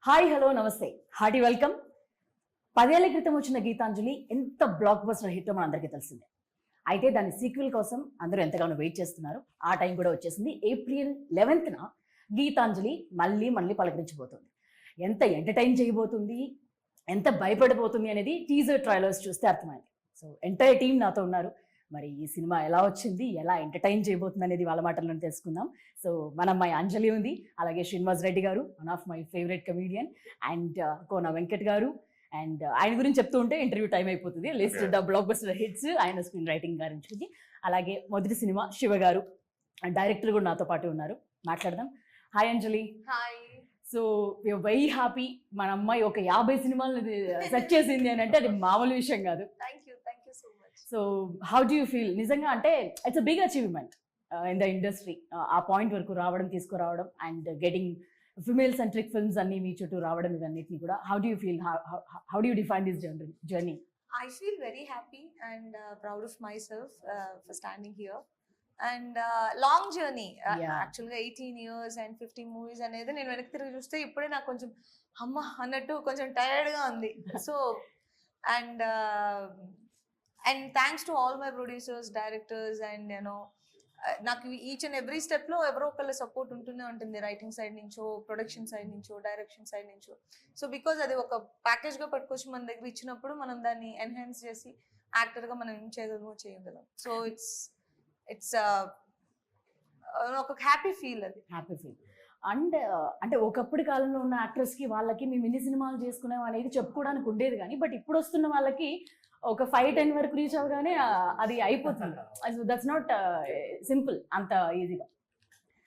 Hi hello నమస్తే hearty welcome. 10 ఏళ్ల క్రితం వచ్చిన గీతాంజలి ఎంత బ్లాక్ బస్టర్ హిట్ మన అందరికీ తెలిసిందే. అయితే దాని సీక్వెల్ కోసం అందరూ ఎంతగానో వెయిట్ చేస్తున్నారు. ఆ టైం కూడా వచ్చేసింది. ఏప్రిల్ 11న గీతాంజలి మళ్ళీ పలకరించబోతుంది. ఎంత ఎంటర్టైన్ చేయబోతుంది, ఎంత భయపడిపోతుంది అనేది టీజర్ ట్రైలర్స్ చూస్తే అర్థమైంది. సో ఎంటైర్ టీం నాతో ఉన్నారు. మరి ఈ సినిమా ఎలా వచ్చింది, ఎలా ఎంటర్టైన్ చేయబోతుంది అనేది వాళ్ళ మాటల్లో తెలుసుకుందాం. సో మన అమ్మాయి అంజలి ఉంది, అలాగే శ్రీనివాస్ రెడ్డి గారు, one of my favourite comedian, and Kona Venkat గారు. అండ్ ఆయన గురించి చెప్తూ ఉంటే ఇంటర్వ్యూ టైం అయిపోతుంది. List the blockbuster hits, ఆయన స్క్రీన్ రైటింగ్ గురించి. అలాగే మొదటి సినిమా శివ గారు, డైరెక్టర్ కూడా నాతో పాటు ఉన్నారు. మాట్లాడదాం. Hi Anjali. Hi. So we're very happy. మన అమ్మాయి ఒక 50 సినిమాలు సెట్ చేసింది అని అంటే అది మామూలు విషయం కాదు. Thank you so much. So how do you feel? నిజంగా అంటే it's a big achievement in the industry. ఆ పాయింట్ వరకు రావడం, తీసుకురావడం, and getting female centric films అన్ని మీ చుట్టూ రావడం, ఇవన్నిటిని కూడా how do you feel? How do you define this journey? I feel very happy and proud of myself for standing here. And long journey. Yeah. Actually 18 years and 50 movies అనేది నేను వెనక్కి తిరిగి చూస్తే ఇప్పుడే నాకు కొంచెం అమ్మ అన్నట్టు కొంచెం టైర్డ్గా ఉంది. So and thanks to all my producers, directors, and నాకు ఈచ్ అండ్ ఎవ్రీ స్టెప్లో ఎవరో ఒకళ్ళ సపోర్ట్ ఉంటూనే ఉంటుంది. రైటింగ్ సైడ్ నుంచో, ప్రొడక్షన్ సైడ్ నుంచో, డైరెక్షన్ సైడ్ నుంచో. సో బికాజ్ అది ఒక ప్యాకేజ్గా పట్టుకొచ్చి మన దగ్గర ఇచ్చినప్పుడు మనం దాన్ని ఎన్హాన్స్ చేసి యాక్టర్గా మనం ఏం చేయగలం. సో ఇట్స్ ఒక హ్యాపీ ఫీల్. అది హ్యాపీ ఫీల్. అండ్ అంటే ఒకప్పటి కాలంలో ఉన్న యాక్టర్స్కి వాళ్ళకి మేము ఇన్ని సినిమాలు చేసుకున్నాం అనేది చెప్పుకోవడానికి ఉండేది, కానీ బట్ ఇప్పుడు వస్తున్న వాళ్ళకి ఒక 5-10 వరకు రీచ్ అవగానే అది అయిపోతుంది. దట్స్ నాట్ సింపుల్ అంత ఈజీగా.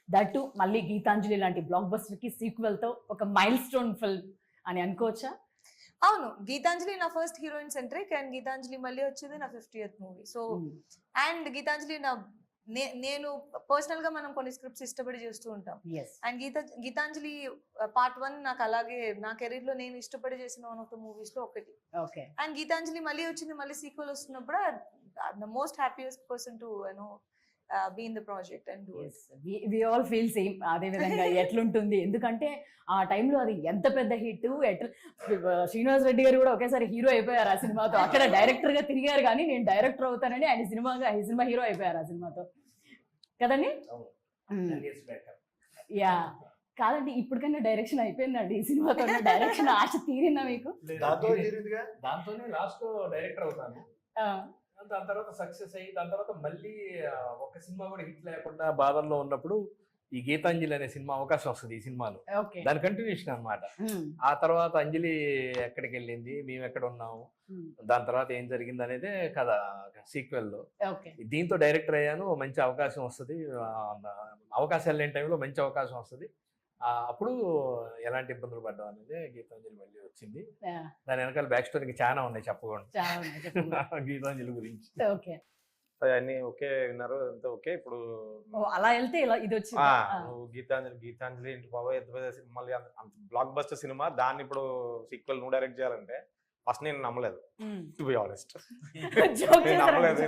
దట్ మళ్ళీ గీతాంజలి లాంటి బ్లాక్ బస్టర్కి సీక్వెల్తో ఒక మైల్ స్టోన్ ఫిల్మ్ అని అనుకోవచ్చా? అవును, గీతాంజలి నా first heroine centric, and Geethanjali మళ్ళీ వచ్చేది నా 50th movie. So and Gitanjali నేను పర్సనల్ గా మనం కొన్ని స్క్రిప్ట్స్ ఇష్టపడి చేస్తూ ఉంటాం. అండ్ గీతాంజలి పార్ట్ 1 నాకు అలాగే నా కెరీర్ లో నేను ఇష్టపడి చేసిన వన్ ఆఫ్ ద మూవీస్ లో ఒకటి. అండ్ గీతాంజలి మళ్ళీ వచ్చింది, మళ్ళీ సీక్వెల్ వస్తున్నప్పుడు the most happiest person to be in the project and do it. We all feel same. అదే విధంగా ఎట్లుంటుంది, ఎందుకంటే ఆ టైంలో అది ఎంత పెద్ద హిట్. శ్రీనివాస్ రెడ్డి గారు కూడా ఒకేసారి హీరో అయిపోయారు ఆ సినిమాతో. అక్కడ డైరెక్టర్ గా తిరిగారు, కానీ నేను డైరెక్టర్ అవుతానని ఆయన సినిమా హీరో అయిపోయారు ఆ సినిమాతో కదండి. యా కాదండి, ఇప్పటికైనా డైరెక్షన్ అయిపోయిందండి ఈ సినిమాతో. డైరెక్షన్ ఆశ తీరిందా మీకు? దాంతోనే లాస్ట్ డైరెక్టర్ అవుతాను. దాని తర్వాత సక్సెస్ అయ్యి దాని తర్వాత మళ్ళీ ఒక సినిమా కూడా హిట్ లేకుండా బాధల్లో ఉన్నప్పుడు ఈ గీతాంజలి అనే సినిమా అవకాశం వస్తుంది. ఈ సినిమాలో దాని కంటిన్యూషన్ అన్నమాట. ఆ తర్వాత అంజలి ఎక్కడికి వెళ్ళింది, మేము ఎక్కడ ఉన్నాము, దాని తర్వాత ఏం జరిగింది అనేదే కదా సీక్వెల్ లో. దీంతో డైరెక్టర్ అయ్యాను, మంచి అవకాశం వస్తుంది. అవకాశాలు లేని టైంలో మంచి అవకాశం వస్తుంది. అప్పుడు ఎలాంటి ఇబ్బందులు పడ్డాం అనేది గీతాంజలి మళ్ళీ వచ్చింది. దాని వెనకాల బ్యాక్ స్టోరీకి చాలా ఉన్నాయి చెప్పకూడదు గీతాంజలి గురించి. అన్ని ఓకే విన్నారు, అంతా ఓకే. ఇప్పుడు అలా వెళ్తే ఇది వచ్చి నువ్వు గీతాంజలి ఇంటి బాబాయ్ ఎంత పెద్ద సినిమా, అంత బ్లాక్ బస్టర్ సినిమా, దాన్ని ఇప్పుడు సీక్వెల్ నువ్వు డైరెక్ట్ చేయాలంటే ఫస్ట్ నేను నమ్మలేదు, టు బి ఆనెస్ట్.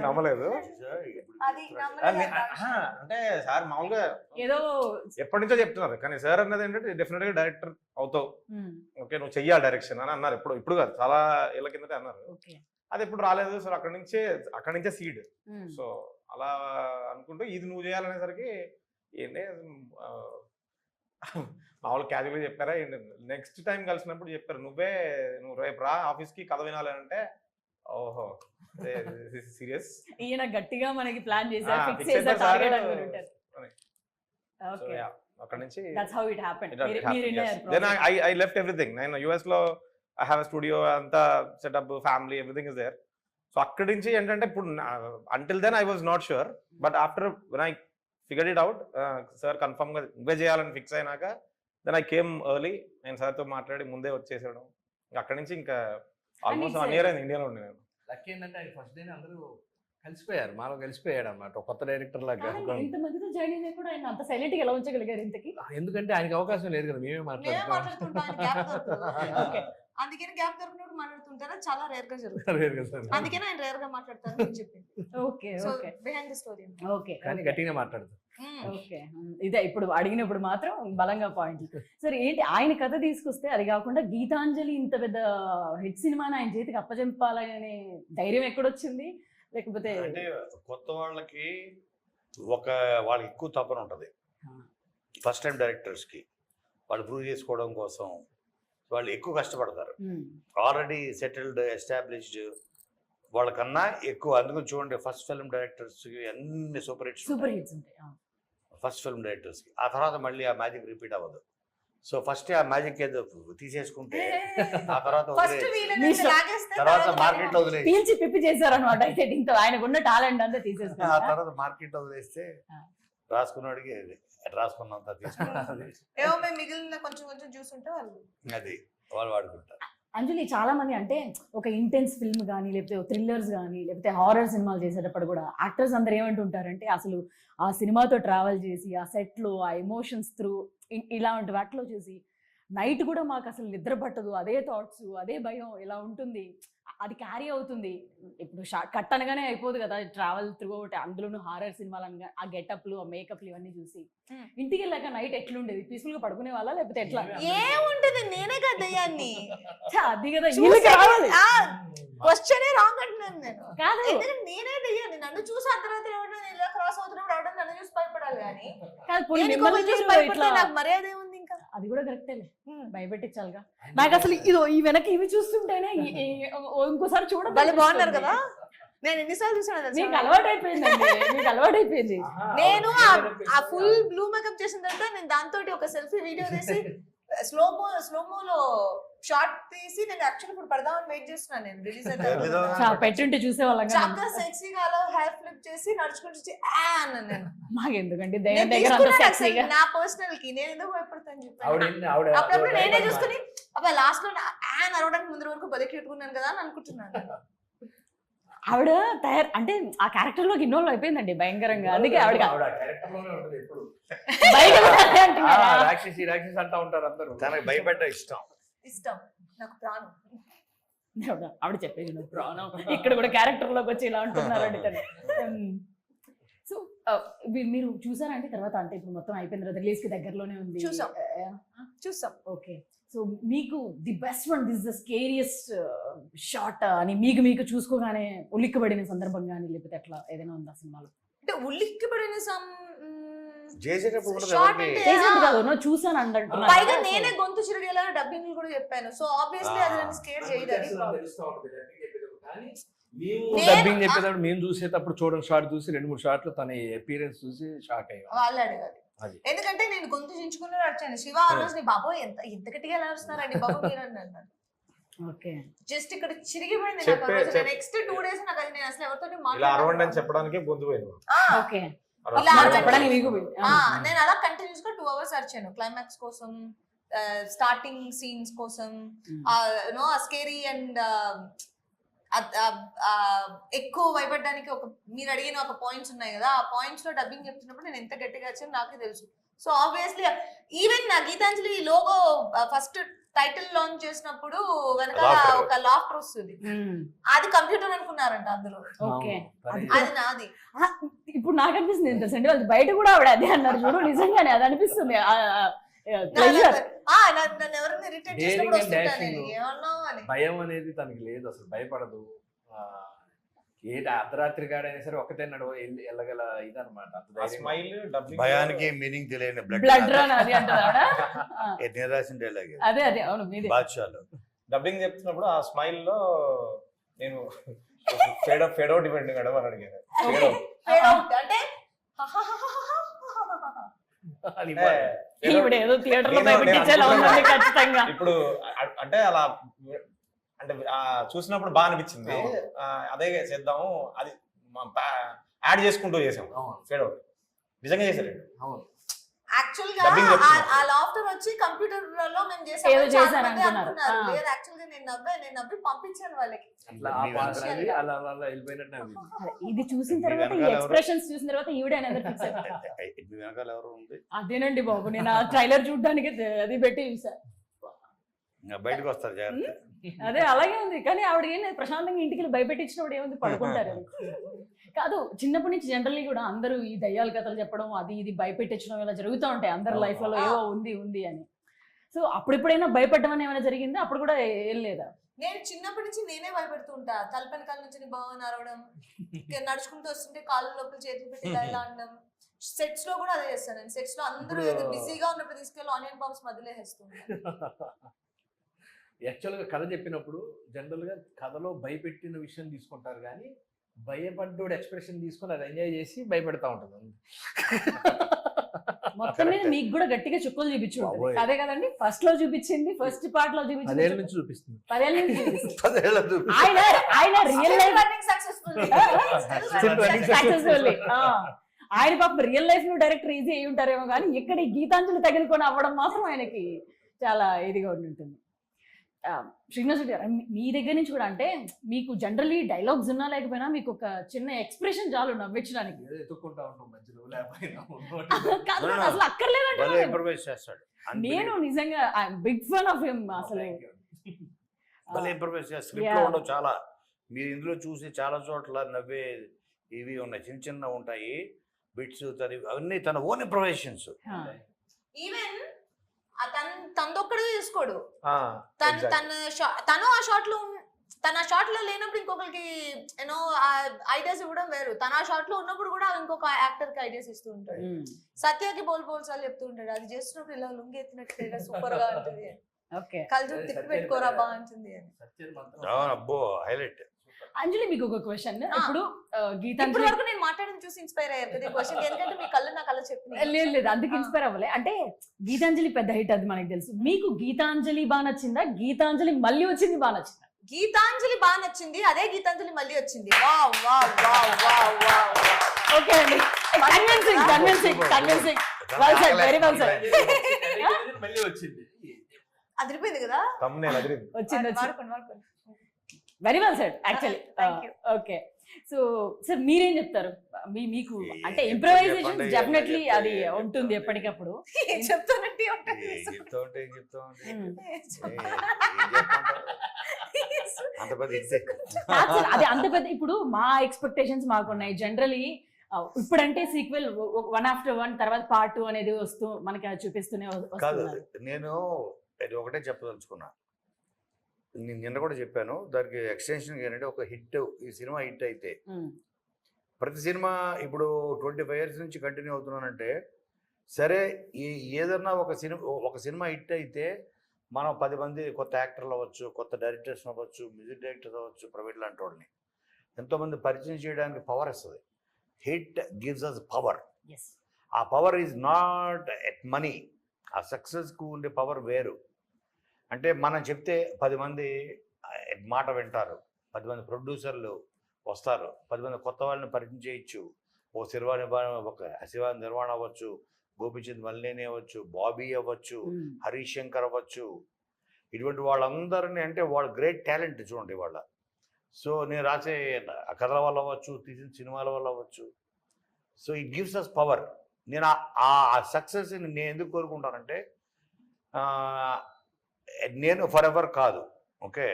నమ్మలేదు. అంటే సార్ మామూలుగా ఏదో ఎప్పటి నుంచో చెప్తున్నారు, కానీ సార్ అన్నది ఏంటంటే డెఫినెట్ గా డైరెక్టర్ అవుతావు, ఓకే నువ్వు చెయ్యాలి డైరెక్షన్ అని అన్నారు. ఇప్పుడు కాదు, చాలా ఏళ్ళ కిందటే అన్నారు. అది ఎప్పుడు రాలేదు. సో అక్కడి నుంచే సీడ్. సో అలా అనుకుంటూ ఇది నువ్వు చేయాలనేసరికి ఏంటి మామూలు క్యాజువల్గా చెప్పారా, నెక్స్ట్ టైం కలిసినప్పుడు చెప్పారు నువ్వు రేపు రా ఆఫీస్కి కథ వినాలి అంటే, ఓహో సీరియస్. ఈయన గట్టిగా మనకి ప్లాన్ చేశారు. అక్కడ నుంచి దెన్ ఐ లెఫ్ట్ ఎవ్రీథింగ్. నేను యుఎస్ లో ఐ హ్యావ్ ఎ స్టూడియో, అంతా setup, family, everything is there. So అక్కడి నుంచి ఏంటంటే ఇప్పుడు until then I was not sure, but after when I figured it out, sir confirm గా ఇవే చేయాలని ఫిక్స్ అయినాక దెన్ ఐ కేమ్ ఎర్లీ. నేను సార్తో మాట్లాడి ముందే వచ్చేసాడు. అక్కడి నుంచి ఇంకా ఆల్మోస్ట్ 1 year అయింది ఇండియాలో ఉండి. నేను లక్కీ ఏంటంటే ఆయన ఫస్ట్ డే అందరూ కలిసిపోయారు, మాలో కలిసిపోయాడు అన్నమాట కొత్త డైరెక్టర్ లాగా. ఎలా ఉంచగలిగారు ఇంతకి? ఎందుకంటే ఆయనకి అవకాశం లేదు కదా, మేమే మాట్లాడుతున్నాం. అందుకని గ్యాప్ దొరికినప్పుడు మాట్లాడుతుంటారా, చాలా రేర్ గా జరుగుతుంది. అందుకని ఆయన రేర్ గా మాట్లాడతారు అని చెప్పింది. Okay so okay behind the story. Okay కానీ గట్టిగా మాట్లాడదు. ఓకే ఇదే ఇప్పుడు అడిగినప్పుడు మాత్రం బలంగా పాయింట్. సరే ఏంటి ఆయన కథ తీసుకొస్తే, అది కాకుండా గీతాంజలి ఇంత పెద్ద హిట్ సినిమాని ఆయన చేతికి అప్పచెంపాలనే ధైర్యం ఎక్కడొచ్చింది? లేకపోతే అంటే కొత్త వాళ్ళకి వాళ్ళకి ఎక్కువ తపన ఉంటుంది. ఫస్ట్ టైం డైరెక్టర్స్ కి వాళ్ళు ప్రూవ్ చేసుకోవడం కోసం వాళ్ళు ఎక్కువ కష్టపడతారు. ఆల్రెడీ సెటిల్డ్ ఎస్టాబ్లిష్డ్ వాళ్ళకన్నా ఎక్కువ. అందుకని చూడండి ఫస్ట్ ఫిల్మ్ డైరెక్టర్స్ కి అన్ని సూపర్ హిట్స్ ఉంటాయి ఫస్ట్ ఫిల్మ్ డైరెక్టర్స్ కి. ఆ తర్వాత మళ్ళీ ఆ మ్యాజిక్ రిపీట్ అవ్వదు. సో ఫస్ట్ ఆ మ్యాజిక్ ఏదో తీసేసుకుంటే ఆ తర్వాత తర్వాత మార్కెట్ లో వదిలేసి పీల్చి పిప్పి చేశారు అనమాట. అయితే దీంతో ఆయనకున్న టాలెంట్ అంతా ఆ తీసేసుకున్నారు. తర్వాత మార్కెట్ లో వదిలేస్తే రాసుకున్నాడికి రాసుకున్నంత తీసుకున్నది ఏమో మేము మిగిలిన కొంచెం కొంచెం చూసుంటే వాళ్ళు అది వాళ్ళు వాడుకుంటారు. అంజలి చాలా మంది అంటే ఒక ఇంటెన్స్ ఫిల్మ్ కానీ లేకపోతే థ్రిల్లర్స్ కానీ లేకపోతే హారర్ సినిమాలు చేసేటప్పుడు కూడా యాక్టర్స్ అందరు ఏమంటుంటారంటే అసలు ఆ సినిమాతో ట్రావెల్ చేసి ఆ సెట్లో ఆ ఎమోషన్స్ త్రూ ఇలాంటి వాటిలో చేసి నైట్ కూడా మాకు అసలు నిద్ర పట్టదు, అదే థాట్స్ అదే భయం ఇలా ఉంటుంది, అది క్యారీ అవుతుంది. ఇప్పుడు కట్ అనగానే అయిపోదు కదా ట్రావెల్ త్రూ ఒకటి, అందులోనూ హారర్ సినిమాలు అనగా ఆ గెటప్లు ఆ మేకప్లు ఇవన్నీ చూసి ఇంటికి వెళ్ళాక నైట్ ఎట్లుండేది? పీస్ఫుల్ గా పడుకునే వాళ్ళ లేకపోతే ఎట్లా? ఏముంటది, నేనే కదా దయ్యాన్ని. అది కదా వీళ్ళకి రావాలి. క్వశ్చనే రాంగ్ అంటున్నాను నేను. కాదు ఎందుకంటే నేనే దయ్యాన్ని. నన్ను చూసి అర్ధరాత్రి ఎవరైనా ఇలా క్రాస్ అవుతున్నప్పుడు ఎవరైనా నన్ను చూసి భయపడాలి కానీ పోనీ నేను మిమ్మల్ని ఇంకొకరిని చూసి చూసి భయపడితే ఇట్లా నాకు మర్యాద ఏముంది ఇంకా? అది కూడా కరెక్టేలే, భయపెట్టించాలిగా. నాకు అసలు ఇదో ఈ వెనక ఇవి చూస్తుంటేనే ఇంకోసారి చూడాలి. వాళ్ళు బాగున్నారు కదా, నేను ఎన్నిసార్లు చూసాను. మీకు అలవాటు అయిపోయిందండి, మీకు అలవాటు అయిపోయింది. నేను ఆ ఫుల్ బ్లూ మేకప్ చేసిన తర్వాత నేను దాంతో ఒక సెల్ఫీ వీడియో తీసి స్లోమోలో షార్ట్ తీసి నేను యాక్చువల్లీ ఇప్పుడు పడదామని వెయిట్ చేస్తున్నాను. నేను రిలీజ్ అయితే పెట్టుంటే చూసేవాళ్ళం చాలా సెక్సీగా అలా హెయిర్ ఫ్లిప్ చేసి నడుచుకుంటూ నేను మాకు ఎందుకండి దగ్గర అంత సెక్సీగా. నా పర్సనల్ కి నేను ఎందుకు భయపడతాను చెప్పాను. అప్పుడప్పుడు నేనే చూసుకుని అబ్బా లాస్ట్ లో యాన్ అరవడానికి ముందు వరకు బలి పెట్టుకున్నాను కదా అని అనుకుంటున్నాను. ఆవిడ అంటే ఆ క్యారెక్టర్ లోకి ఇన్వాల్వ్ అయిపోయిందండి భయంకరంగా. అందుకే ఆవిడ క్యారెక్టర్ లోనే ఉంటుంది ఎప్పుడు. బయట కూడా అదే అంటున్నారా? రాక్షసి రాక్షసి అంటా ఉంటారు అందరూ. తనకి భయపెట్ట ఇష్టం నాకు ప్రాణం. ఆవిడ చెప్పేది నువ్వు ప్రాణం. ఇక్కడ కూడా క్యారెక్టర్ లోకి వచ్చి ఇలా అంటున్నారండి. సో మీరు చూసారంటే తర్వాత అంటే ఇప్పుడు మొత్తం అయిపోయిన తర్వాత రిలీజ్ కి దగ్గరలోనే ఉంది. చూసాం. ఓకే, సో మీకు the best one, this the scariest shot అని మీకు చూసుకోగానే ఉలిక్కిపడిన సందర్భం కానీ లేకపోతే అట్లా ఏదైనా ఉందా సినిమాలో? అంటే ఉలిక్కిపడిన చేసేటప్పుడు చూసాను అంటున్నా. పైగా నేనే గొంతు చిరిగేలా డబ్బింగ్ కూడా చెప్పాను. సో ఆబ్వియస్లీ అది నన్ను స్కేర్ చేయదని. డబ్బింగ్ చెప్పేటప్పుడు మేము చూసేటప్పుడు చూడండి షార్ట్ చూసి 2-3 షార్ట్లు తన అపీరెన్స్ చూసి షాక్ అయ్యాం. వాళ్ళు అడగాలి ఎందుకంటే నేను గొంతు చించుకుని వచ్చాను. శివ ఆ రోజు నీ బాబు ఎంత గట్టిగా ఎలా వస్తున్నారండి బాబు మీరు అన్నాను. జస్ట్ ఇక్కడ చిరిగిపోయింది. నెక్స్ట్ 2 days నాకు అది నేను అసలు ఎవరితో మాట్లాడాలని చెప్పడానికి గొంతు పోయింది. నేను అలా కంటిన్యూస్ గా 2 hours అరిచాను క్లైమాక్స్ కోసం, స్టార్టింగ్ సీన్స్ కోసం, నో స్కేరీ అండ్ ఎక్కువ భయపడడానికి మీరు అడిగిన ఒక పాయింట్స్ ఉన్నాయి కదా, ఆ పాయింట్స్ లో డబ్బింగ్ చెప్తున్నప్పుడు నేను ఎంత గట్టిగా వచ్చాను నాకే తెలుసు. సో ఆబ్వియస్లీ ఈవెన్ నా Geethanjali logo first title launch చేసినప్పుడు వెనకాల ఒక లాఫ్టర్ వస్తుంది, అది కంప్యూటర్ అనుకున్నారంట అందులో. అది నాది. ఇప్పుడు నాకు అనిపిస్తుంది ఏంటంటే వాళ్ళు బయట కూడా ఆవిడ అదే అన్నారు చూడు, నిజంగానే అది అనిపిస్తుంది. భయం అనేది తనకి లేదు, అసలు భయపడదు. ఏది అర్ధరాత్రి గాడైనా సరే ఒక్కటే నడువ వెళ్ళగల ఇదనమాట. భయానికి మీనింగ్ తెలియని బ్లడ్ రన్ అది అంటారా? రాసిన డైలాగ్ అదే అదే అవును. బాద్షాలో డబ్బింగ్ చెప్తున్నప్పుడు ఆ స్మైల్ లో నేను ఫేడ్ అవుట్ ఇవ్వండి మేడం అని అడిగాను. అంటే ఇప్పుడు అంటే అలా అంటే చూసినప్పుడు బాగా అనిపించింది. అదే చేద్దాము, అది యాడ్ చేసుకుంటూ చేసాం. ఫేడ్ అవుట్ నిజంగా చేశారు. యాక్చువల్ గా ఆ లాఫ్టర్ వచ్చి కంప్యూటర్ లో మేము చేసాము. లేదు యాక్చువల్ గా నేను నవ్వి పంపించాను వాళ్ళకి. ఇది చూసిన తర్వాత ఈ ఎక్స్ప్రెషన్స్ చూసిన తర్వాత ఈవిడే అదేనండి బాబు. నేను ఆ ట్రైలర్ చూడడానికి అది పెట్టి చూసా. ఇంకా బయటకు వస్తారు జాగ్రత్త. అదే అలాగే ఉంది. కానీ ఆవిడ ఏం లేదు, ప్రశాంతంగా ఇంటికి వెళ్ళి భయపెట్టించినప్పుడు ఏముంది, పడుకుంటారు. కాదు, చిన్నప్పటి నుంచి జనరల్లీ కూడా అందరూ ఈ దయ్యాల కథలు చెప్పడం, అది ఇది భయపెట్టించడం ఇలా జరుగుతూ ఉంటాయి అందరి లైఫ్ లలో, ఏవో ఉంది అని. సో అప్పుడెప్పుడైనా భయపడడం అని ఏమైనా జరిగిందా? అప్పుడు కూడా ఏం లేదా? నేను చిన్నప్పటి నుంచి నేనే భయపెడుతూ ఉంటా. తలపని కాళ్ళ నుంచి బాగా నరవడం, నడుచుకుంటూ వస్తుంటే కాళ్ళు లోపల చేతులు పెట్టి ఇలా అనడం. సెట్స్ లో కూడా అదే చేస్తాను నేను. సెట్స్ లో అందరూ బిజీగా ఉన్నప్పుడు తీసుకెళ్ళి ఆనియన్ బాంబ్స్ మధ్యలో వేస్తుంటాను. యాక్చువల్గా కథ చెప్పినప్పుడు జనరల్గా కథలో భయపెట్టిన విషయం తీసుకుంటారు, కానీ భయపడ్డోడు ఎక్స్ప్రెషన్ తీసుకొని అది ఎంజాయ్ చేసి భయపెడతా ఉంటుంది. మొత్తం మీద మీకు కూడా గట్టిగా చుక్కలు చూపించు. అదే కదండి, ఫస్ట్ లో చూపించింది, ఫస్ట్ పార్ట్ లో చూపించింది, 10 ఏళ్ళ నుంచి చూపిస్తుంది. ఆయన రియల్ లైఫ్ సక్సెస్ఫుల్. ఆయన పాపం రియల్ లైఫ్ లో డైరెక్టర్ ఈజీ అయి ఉంటారేమో, కానీ ఇక్కడ ఈ గీతాంజలి తగిలికొని అవ్వడం మాత్రం ఆయనకి చాలా ఇదిగా ఉంటుంది. శ్రీనివాస్ రెడ్డి గారు, మీ దగ్గర నుంచి కూడా అంటే మీకు జనరల్లీ డైలాగ్స్ ఉన్నా లేకపోయినా మీకు ఒక చిన్న ఎక్స్ప్రెషన్ చాలు నవ్వించడానికి. అసలు అక్కర్లేదండి, నేను నిజంగా బిగ్ ఫ్యాన్ ఆఫ్ హిమ్. అసలు చాలా మీరు ఇందులో చూసి చాలా చోట్ల నవ్వే ఇవి ఉన్నాయి, చిన్న చిన్న ఉంటాయి బిట్స్, అవన్నీ తన ఓన్ ఇంప్రొవైజేషన్స్. ఈవెన్ తనదొక్కడే తీసుకోడు. తను ఆ షాట్ లో లేనప్పుడు ఇంకొకరికి యూనో ఐడియాస్ ఇవ్వడం వేరు. తన ఆ షాట్ లో ఉన్నప్పుడు కూడా ఇంకొక యాక్టర్ కి ఐడియాస్ ఇస్తూ ఉంటాడు. సత్యకి బోల్సాలు చెప్తూ ఉంటాడు, అది చేస్తున్నప్పుడు ఇలా లుంగి ఎత్తినట్టు సూపర్ గా ఉంటుంది, కళ్ళు తిప్పి పెట్టుకోరా బాగుంటుంది అని. అబ్బో హైలైట్. అంజలి, మీకు ఒక క్వశ్చన్. ఇప్పుడు గీతాంజలి వరకు నేను మాట్లాడడం చూసి ఇన్స్పైర్ అయ్యారు కదా క్వశ్చన్, ఎందుకంటే మీ కళ్ళు నా కళ్ళ చెప్పింది. లేదు అందుకు ఇన్స్పైర్ అవ్వలే. అంటే గీతాంజలి పెద్ద హిట్, అది మనకు తెలుసు. మీకు గీతాంజలి బాగా నచ్చిందా, గీతాంజలి మళ్ళీ వచ్చింది బాగా నచ్చిందా? గీతాంజలి బాగా నచ్చింది, అదే గీతాంజలి మళ్ళీ వచ్చింది. ఓకే అండి, మళ్ళీ వచ్చింది, అదిరిపోయింది కదా, వచ్చింది. Very well said actually. Okay, so sir మీరేం చెప్తారు? మీకు అంటే ఇంప్రొవైజేషన్ డెఫినెట్లీ అది ఉంటుంది ఎప్పటికప్పుడు. అది అంత పెద్ద, ఇప్పుడు మా ఎక్స్పెక్టేషన్స్ మాకున్నాయి జనరలీ. ఇప్పుడంటే సీక్వెల్ 1 after 1 తర్వాత part 2 అనేది వస్తూ మనకి చూపిస్తూనే వస్తున్నారు. నేను ఒకటే చెప్పదలుచుకున్నా, నేను నిన్న కూడా చెప్పాను, దానికి ఎక్స్టెన్షన్ ఏంటంటే ఒక హిట్, ఈ సినిమా హిట్ అయితే ప్రతి సినిమా ఇప్పుడు 25 years నుంచి కంటిన్యూ అవుతున్నానంటే, సరే ఏదన్నా ఒక సినిమా హిట్ అయితే మనం 10 మంది కొత్త యాక్టర్లు అవ్వచ్చు, కొత్త డైరెక్టర్స్ అవ్వచ్చు, మ్యూజిక్ డైరెక్టర్స్ అవ్వచ్చు, ప్రైవేట్ లాంటి వాళ్ళని ఎంతోమంది పరిచయం చేయడానికి పవర్ వస్తుంది. Hit gives us power. ఆ power is not at money. ఆ సక్సెస్కు ఉండే పవర్ వేరు. అంటే మనం చెప్తే 10 మంది మాట వింటారు, 10 మంది ప్రొడ్యూసర్లు వస్తారు, 10 మంది కొత్త వాళ్ళని పరిచయం చేయొచ్చు. ఒక శివ నిర్వాణ అవ్వచ్చు, గోపిచంద్ మల్లేని అవ్వచ్చు, బాబీ అవ్వచ్చు, హరీష్ శంకర్ అవ్వచ్చు, ఇటువంటి వాళ్ళందరినీ, అంటే వాళ్ళ గ్రేట్ టాలెంట్ చూడండి వాళ్ళ. సో నేను రాసే కథల వల్ల అవ్వచ్చు, తీసిన సినిమాల వల్ల అవ్వచ్చు. So it gives us power. నేను ఆ సక్సెస్ని నేను ఎందుకు కోరుకుంటానంటే, నేను ఫర్ ఎవర్ కాదు, ఓకే,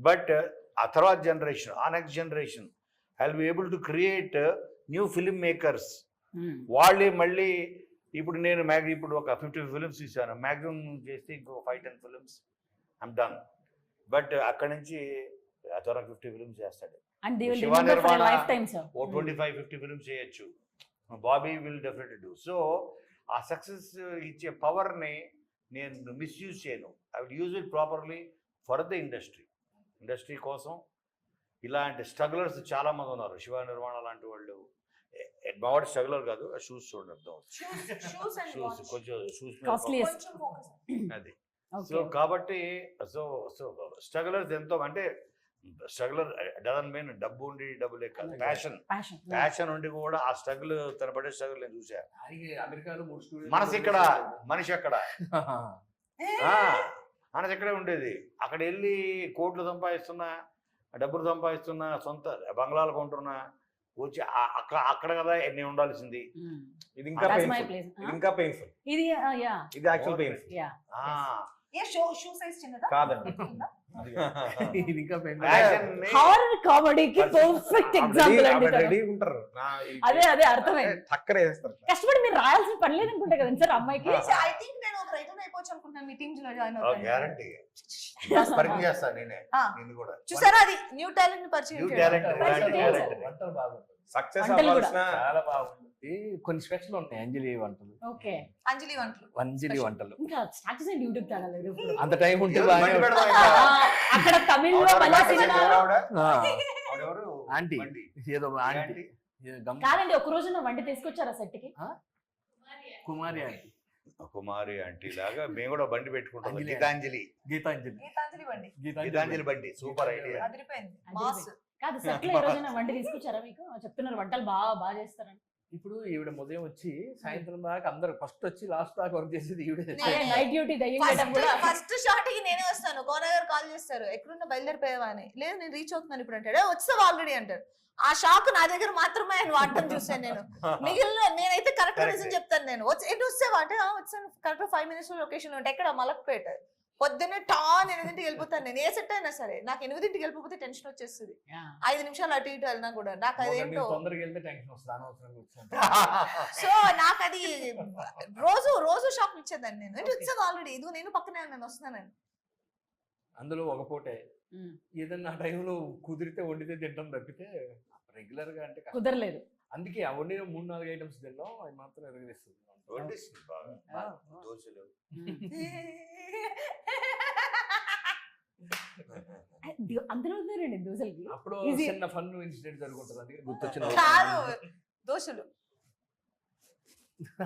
బట్ ఆ తర్వాత జనరేషన్, ఆ next generation I will be able to create new film makers. వాళ్ళే మళ్ళీ ఇప్పుడు నేను ఇప్పుడు ఒక 50 ఫిలిమ్స్ తీసాను, మ్యాక్సిమం చేస్తే ఇంకో 5-10 ఫిలిమ్స్ ఐమ్ డన్. బట్ అక్కడి నుంచి త్వరగా 50 ఫిలిమ్స్ చేస్తాడు. శివ నిర్వాణ 25-50 ఫిలిమ్స్ చేయొచ్చు. Bobby will definitely do. So ఆ సక్సెస్ ఇచ్చే పవర్ని నేను మిస్యూజ్ చేయను. I will use it properly for the industry కోసం. ఇలాంటి స్ట్రగులర్స్ చాలా మంది ఉన్నారు. శివ నిర్వాణ లాంటి వాళ్ళు, మా వాడు స్ట్రగులర్ కాదు, షూస్ చూడండి అర్థం, షూస్ కొంచెం షూస్ అది. సో కాబట్టి సో స్ట్రగులర్స్ ఎంతో, అంటే స్ట్రగులర్ డజన్ మీన్ డబ్బు ఉండి డబ్బులే కాదు, ప్యాషన్ ఉండి కూడా ఆ స్ట్రగుల్, తన పడే స్ట్రగుల్ నేను చూసా. మనసు ఇక్కడ, మనిషి అక్కడ, మనసు ఎక్కడే ఉండేది. అక్కడ వెళ్ళి కోట్లు సంపాదిస్తున్నా, డబ్బులు సంపాదిస్తున్నా, సొంత బంగ్లాలు కొంటున్నా, వచ్చి అక్కడ కదా నేను ఉండాల్సింది. ఇది ఇంకా పెయిన్ఫుల్, ఇది యాక్చువల్ పెయిన్ఫుల్. ఏ షూ సైజ్ చిన్నదా? కాదండి. ఇది ఇంకా హారర్ కామెడీకి పర్ఫెక్ట్ ఎగ్జాంపుల్ అండి తను. రెడీ ఉంటారు అదే అర్థమైంది. టక్కర వేస్తారు. కష్టపడి మీరు రాయాల్సిన పని లేదనుకుంటా కదండి సార్ అమ్మాయికి. ఐ థింక్ నేను ఒక రైటర్ అయిపోవచ్చు అనుకుంటున్నాను, మీ టీమ్స్ లో జాయిన్ అవుతాను. గ్యారంటీ పరిచయం చేస్తాను నేనే నిన్ను కూడా. చూసారా, అది న్యూ టాలెంట్ ని పరిచయం New చేయడం. talent. వంటలు బాగుంటాయి, సక్సెస్ వంటలు కూడా. అవ్వాల్సిన చాలా బాగుంటుంది. కొన్ని స్పెషల్ ఉంటాయి అంజలి వంటలు, ఓకే, అంజలి వంటలు. అంజలి వంటలు. ఇంకా స్టార్ట్ చేసిన యూట్యూబ్ ఛానల్ ఇది. అంత టైం ఉంటే ఈరోజు బాగానే బండి ఉంటుంది. పెడదాం ఇంకా. అక్కడ తమిళ్లో ఆవిడ మలయాళం ఆ, ఆవిడెవరు? ఆంటీ బండి. ఏదో ఆంటీ ఆంటీ. ఏదో గమ్ కాదండి, ఒక రోజు నా వంట తీసుకొచ్చారా సెట్ కి? కుమారి ఆంటీ, కుమారి ఆంటీ లాగా మేము కూడా బండి పెట్టుకుంటాం. అంజలి. గీతాంజలి గీతాంజలి, గీతాంజలి బండి గీతాంజలి బండి సూపర్ ఐడియా. అదిరిపోయింది. మాస్. కాదు, సెట్ లో ఈ రోజు నా వంట తీసుకొచ్చారా మీకు? చెప్తున్నారు వంటలు బాగా చేస్తారని. ఇప్పుడు ఈవిడ ఉదయం వచ్చి సాయంత్రం దాకా అందరు ఫస్ట్ వచ్చి లాస్ట్ దాకా వర్క్ చేసేది ఈవిడే. నేనే. నైట్ డ్యూటీ దయ్యం చేయడం కూడా. ఫస్ట్ షాట్ కి నేనే వస్తాను. కోన గారు కాల్ చేస్తారు, ఎక్కడున్నా బయలుదేరిపోయావా అని. లేదు నేను రీచ్ అవుతున్నాను ఇప్పుడు అంటాడు. వచ్చావు ఆల్రెడీ అంటారు. ఆ షాక్ నా దగ్గర మాత్రమే ఆయన వాడటం చూసాను నేను. మిగిలిన నేనైతే కరెక్ట్ రీజన్ చెప్తాను. నేను ఎటు వచ్చావా అంటే వచ్చాను, కరెక్ట్ 5 minutes లో లొకేషన్ ఉంటే ఎక్కడ మలక్పేట. పొద్దున్నే 8ంటికి వెళ్ళిపోతాను నేను. ఏ సెట్ అయినా సరే నాకు 8ంటికి వెళ్ళిపోతే టెన్షన్ వచ్చేస్తుంది. 5 నిమిషాలు అటు ఇటు వెళ్ళినా కూడా నాకు అదేంటో. తొందరగా వెళ్తే టెన్షన్ వస్తుంది, అనవసరంగా వచ్చాను. సో నాకు అది రోజు షాక్ ఇచ్చేదాన్ని నేను. ఎటు వచ్చావు ఆల్రెడీ, ఇదిగో నేను పక్కనే నేను వస్తున్నానండి. అందులో ఒక పూటే ఉమ్. ఏదన్నా ఆ టైంలో కుదిరితే వండితే తింటాం తప్పితే రెగ్యులర్ గా అంటే కష్టం. కుదరలేదు. అందుకే ఆ వండిన 3-4 ఐటమ్స్ తిన్నాం, అవి మాత్రం ఎరగేస్తుంది. వడ్డిస్తుంది బాగా. దోశలు. అందులో ఉన్నారండి దోశలకి. అప్పుడు Easy. చిన్న ఫన్ ఇన్సిడెంట్ జరుగుతుంది, అందుకే గుర్తొచ్చిన కాదు, దోశలు.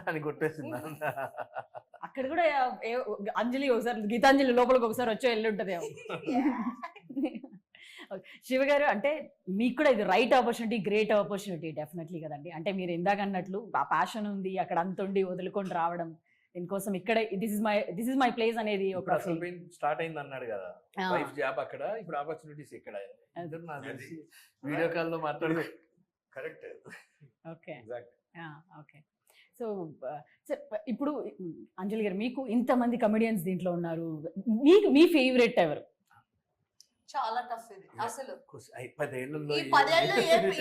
అని కొట్టేసింది. అక్కడ కూడా అంజలి ఒకసారి, గీతాంజలి లోపలికి ఒకసారి వచ్చి వెళ్ళి ఉంటది. శివ గారు, అంటే మీకు కూడా ఇది right opportunity, great opportunity definitely కదండి. అంటే మీరు ఇందాక అన్నట్లు ఆ ప్యాషన్ ఉంది, అక్కడ అంత ఉండి వదులుకొని రావడం, దీనికోసం ఇక్కడే దిస్ ఇస్ మై ప్లేస్ అనేది ఒక స్టార్ట్ అయింది అన్నాడు కదా, వైఫ్ జాబ్ అక్కడ, ఇప్పుడు ఆపర్చునిటీస్ ఇక్కడ. ఇద్దరు నాకు తెలిసి వీడియో కాల్ లో మాట్లాడు. కరెక్ట్. Okay okay. సో ఇప్పుడు అంజలి గారు, మీకు ఇంతమంది కమెడియన్స్ దీంట్లో ఉన్నారు, మీకు మీ ఫేవరెట్ ఎవరు? చాలా టఫ్ ఇది అసలు. 10 ఏళ్లలో ఈ 10 ఏళ్ళు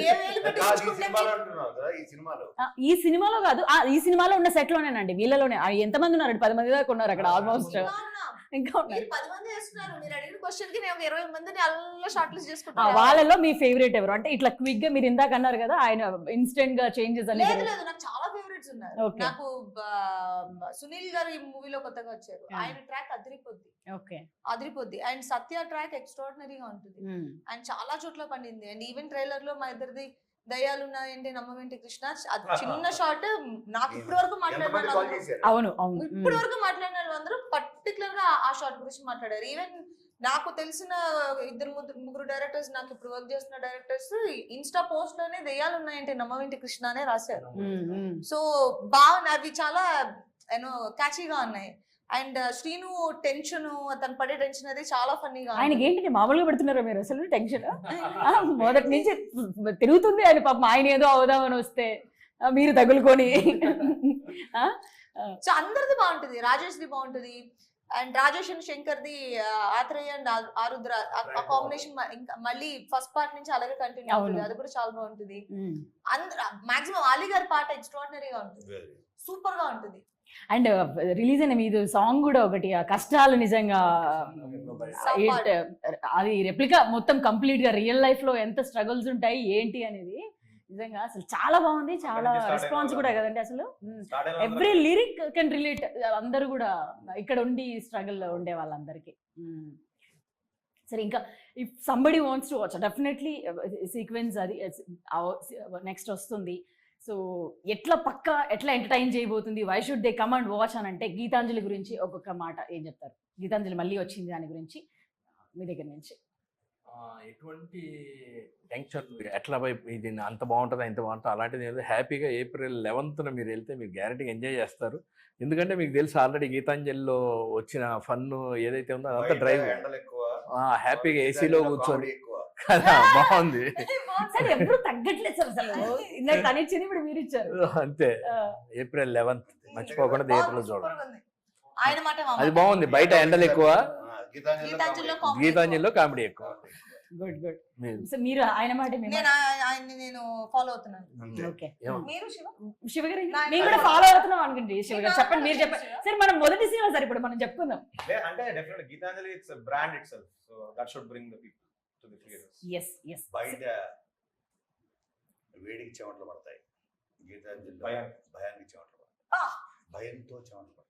ఏ వేలు పెట్టి కాదు, ఈ చూసుకుంటే సినిమాలో అంటున్నావు కదా, ఈ సినిమాలో ఈ సినిమాలో కాదు, ఈ సినిమాలో ఉన్న సెట్ లోనేనండి, వీళ్ళలోనే. ఎంతమంది ఉన్నారు? 10 మంది దాకా ఉన్నారు అక్కడ ఆల్మోస్ట్. ఇంకా మీరు ఉన్నారు. 10 మంది చేస్తున్నారు. మీరు అడిగిన క్వశ్చన్ కి నేను 20 మందిని అల్ల షార్ట్ లిస్ట్ చేసుకుంటాను. వాళ్ళలో మీ ఫేవరెట్ ఎవరు? అంటే ఇట్లా క్విక్ గా మీరు ఇందాక అన్నారు కదా, ఆయన ఇన్స్టెంట్ గా చేంజెస్ లేదు అనేది. లేదు, నాకు చాలా ఫేవరెట్స్ ఉన్నారు. Okay. నాకు సునీల్ గారు ఈ మూవీలో కొత్తగా వచ్చారు. ఆయన ట్రాక్ అదిరిపోద్ది. అండ్ సత్య ట్రాక్ ఎక్స్ట్రాడినరీగా ఉంటుంది. అండ్ చాలా చోట్ల పండింది. అండ్ ఈవెన్ ట్రైలర్ లో మా ఇద్దరిది దయ్యాలు ఉన్నాయంటే నమ్మవేంటి కృష్ణ, అది చిన్న షార్ట్. నాకు ఇప్పటి వరకు ఎంతమంది కాల్ మాట్లాడిన చేశారు? అవును అవును. ఇప్పటి వరకు మాట్లాడిన వాళ్ళందరూ పర్టికులర్ గా ఆ షార్ట్ గురించి మాట్లాడారు. ఈవెన్ నాకు తెలిసిన 2-3 డైరెక్టర్స్, నాకు ఇప్పుడు వర్క్ చేస్తున్న డైరెక్టర్స్ ఇన్స్టా పోస్ట్ లోనే దయ్యాలు ఉన్నాయంటే నమ్మవేంటి కృష్ణ అనే రాశారు. సో బాగున్నాయి, అవి చాలా క్యాచీగా ఉన్నాయి. అండ్ శ్రీను టెన్షన్, అతను పడే టెన్షన్ అది చాలా ఫన్నీగా. ఆయనకి ఏంటి మామూలుగా పెడుతున్నారా మీరు అసలు టెన్షన్? మొదటి నుంచి తిరుగుతుంది ఆయన పాపం. ఆయన ఏదో అవుదామని వస్తే మీరు తగులుకొని. సో అందరిది బాగుంటుంది. రాజేష్ది బాగుంటుంది. అండ్ రాజేష్ అండ్ శంకర్ది ఆత్రేయ అండ్ ఆరుద్ర ఆ కాంబినేషన్ ఇంకా మళ్ళీ ఫస్ట్ పార్ట్ నుంచి అలాగే కంటిన్యూ అవుతుంది. అది కూడా చాలా బాగుంటుంది. మాక్సిమం ఆలీ గారి పాట ఎక్స్ట్రాడినరీగా ఉంటుంది, సూపర్ గా ఉంటుంది. అండ్ రిలీజ్ అయిన మీది సాంగ్ కూడా ఒకటి, ఆ కష్టాలు నిజంగా అది రెప్లికా మొత్తం కంప్లీట్ గా రియల్ లైఫ్ లో ఎంత స్ట్రగుల్స్ ఉంటాయి ఏంటి అనేది నిజంగా అసలు చాలా బాగుంది. చాలా రెస్పాన్స్ కూడా కదండి అసలు. Every lyric can relate. అందరూ కూడా ఇక్కడ ఉండి స్ట్రగుల్ ఉండే వాళ్ళందరికీ. సరే, ఇంకా if somebody wants to watch, definitely sequence అది నెక్స్ట్ వస్తుంది. సో ఎట్లా ఎంటర్టైన్ చేయబోతుంది, why should they come and watch అని అంటే గీతాంజలి గురించి ఒక్కొక్క మాట ఏం చెప్తారు? గీతాంజలి మళ్ళీ వచ్చింది దాని గురించి మీ దగ్గర నుంచి. ఎటువంటి టెన్షన్, ఎట్లా ఇది అంత బాగుంటుంది ఇంత బాగుంటుంది అలాంటిది ఏదో, హ్యాపీగా April 11th మీరు వెళ్తే మీరు గ్యారంటీగా ఎంజాయ్ చేస్తారు. ఎందుకంటే మీకు తెలుసు ఆల్రెడీ గీతాంజలిలో వచ్చిన ఫన్ ఏదైతే ఉందో అదంతా డ్రైవ్, హ్యాపీగా ఏసీలో కూర్చొని కదా, బాగుంది. ఎప్పుడు తగ్గట్లేదు సార్ అసలు. ఇందాక తనిచ్చింది ఇప్పుడు మీరు ఇచ్చారు. అంతే. April 11th మర్చిపోకుండా థియేటర్లో చూడండి. ఆయన మాట మా అది మాట. బాగుంది. బయట ఎండలు ఎక్కువ, గీతాంజలిలో comedy గీతాంజలిలో కామెడీ ఎక్కువ. Good good. మీరు- సో మీరు ఆయన మాట మీ మాట. నేను ఆయన్ని నేను ఫాలో అవుతున్నాను. అంతే. ఓకే. ఏమో- మీరు శివ శివ గారు నా- మేము కూడా ఫాలో అవుతున్నాం అనుకుంటే శివ గారు చెప్పండి, మీరు చెప్పండి. సరే మనం మొదటి సినిమా సార్ ఇప్పుడు మనం చెప్పుకుందాం. అంటే definitely Geethanjali it's brand itself, so that should bring the people to the theatres. Yes yes. బయట వేడికి చెమటలు పడతాయి, గీతాంజలిలో భయానికి చెమటలు పడతాయి, భయంతో చెమటలు పడతాయి.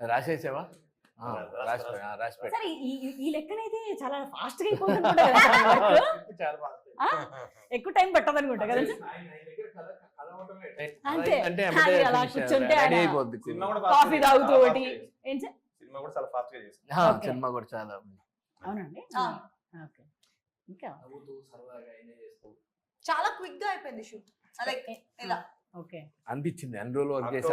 రాసేసావా? రాసి పెట్టు. సరే ఈ లెక్కనైతే చాలా ఫాస్ట్ గా అయిపోతుంది కూడా కదా సార్ work? చాలా బాగుంది. ఆ? ఎక్కువ టైం పట్టదు అనుకుంటా కదా సార్? అంతే. అంటే అది అలా కూర్చుంటే రెడీ ఆయన అయిపోద్ది. సినిమా కూడా కాఫీ తాగుతూ ఒకటి ఏం సార్? సినిమా కూడా చాలా ఫాస్ట్ గా చేసింది. Okay. సినిమా కూడా చాలా అవునండి. ఆ. ఓకే. ఇంకా నవ్వుతూ సరదాగా ఎంజాయ్ చేస్తూ చాలా క్విక్ గా అయిపోయింది షూట్. లైక్ ఇలా ఓకే. అనిపించింది అన్ని రోజులు వర్క్ చేసే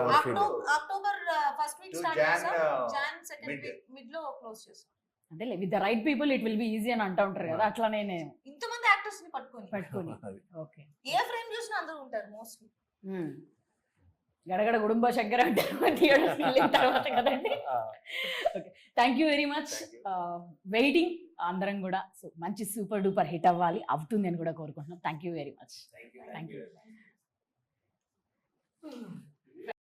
October first week To start Jan, చేసాం, Jan second mid. Week mid లో క్లోజ్ చేసాం. అంటే with the right people it will be easy అని అంటూ ఉంటారు కదా, అట్లానే నేను ఇంతమంది యాక్టర్స్ ని పట్టుకొని పట్టుకొని. అది. ఓకే. ఏ ఫ్రేమ్ చూసినా అందరూ ఉంటారు మోస్ట్లీ. గడగడ కుటుంబ శంకర అంటారు థియేటర్స్ వెళ్ళిన తర్వాత కదండి. Okay, thank you very much. Waiting అందరం కూడా. సో మంచి సూపర్ డూపర్ హిట్ అవ్వాలి, అవుతుంది అని కూడా కోరుకుంటున్నాం. Thank you very much. Thank you.